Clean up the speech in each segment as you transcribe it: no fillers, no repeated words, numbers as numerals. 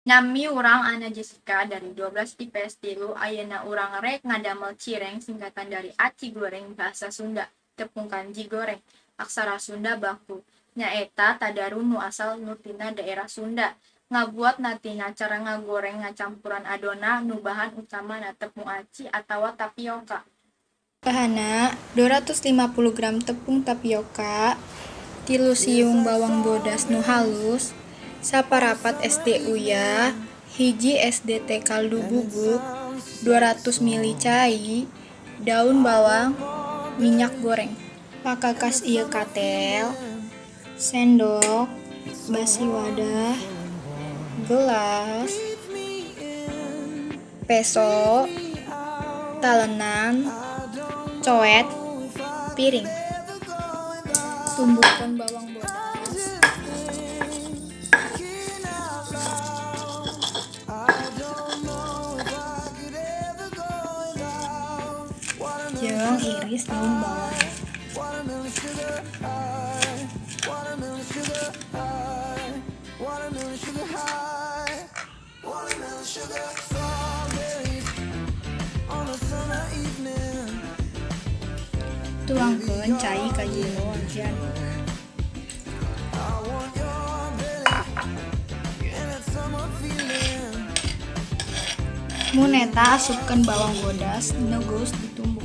Nami urang Ana Jessica dari 12 IPS tilu ayeuna urang rek ngadamel cireng singkatan dari aci goreng bahasa Sunda tepung kanji goreng aksara Sunda baku nyaeta tadarun nu asal nu tina daerah Sunda ngabuat natina cara ngagoreng ngacampuran adona nu bahan utama na tepung aci atawa tapioka. Bahanna 250 gram tepung tapioka, 3 siung bawang bodas nu halus, saparapat SD uyah, hiji SDT kaldu bubuk, 200 ml cai, daun bawang, minyak goreng. Pakakas ieu katel, sendok, basi wadah, gelas, peso, talenan, coet, piring. Tumbukkan bawang bodas, jeung iris daun bawang. Tuangkeun cai ka jero wajan. Mun eta asupkeun bawang bodas nu geus ditumbuk.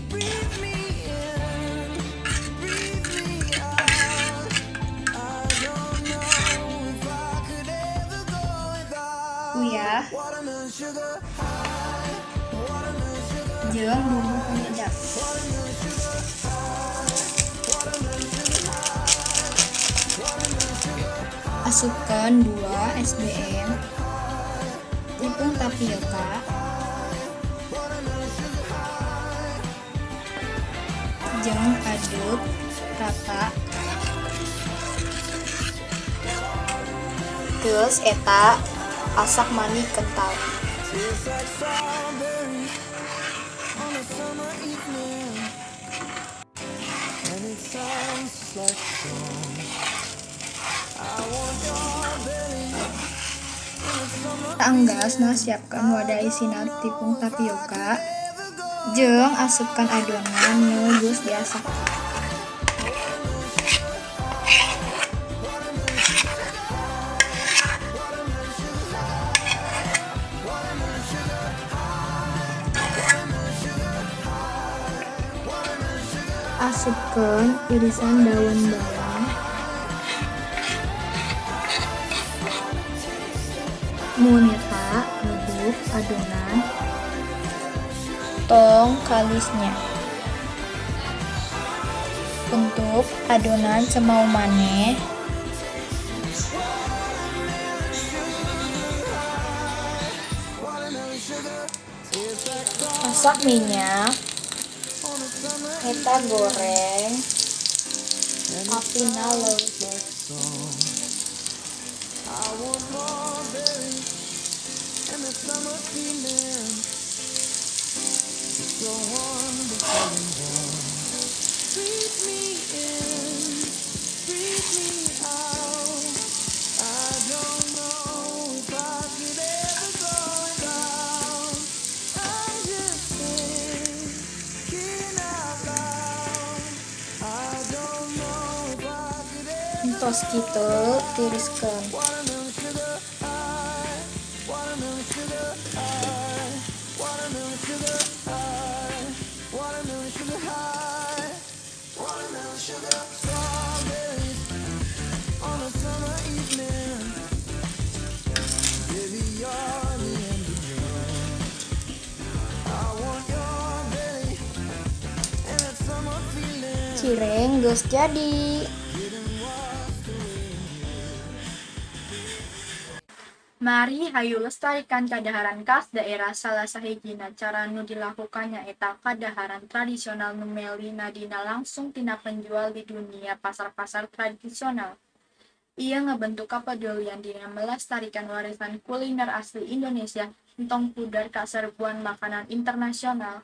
Uyah jeung bumbu penyedap. Asupkeun 2 SBM tepung tapioka jeung aduk rata. Geus eta asak mani kental. Saenggasna siapkan wadah isina tepung tapioka jeung asupkan adonan nu geus diasak. Asupkeun irisan daun bawang, mun eta ngaduk adonan, tong kalisnya. Untuk adonan semau maneh. Masak minyak, eta goreng, apina leutik. Tos kitu tiriskeun. Cireng geus jadi. Mari hayu lestarikan kadaharan khas daerah salah sahijina cara nu dilakukan nyaeta kadaharan tradisional nu melina dina langsung tina penjual di dunia pasar-pasar tradisional. Ia ngebentuk kepedulian dina melestarikan warisan kuliner asli Indonesia entong pudar kaserbuan makanan internasional.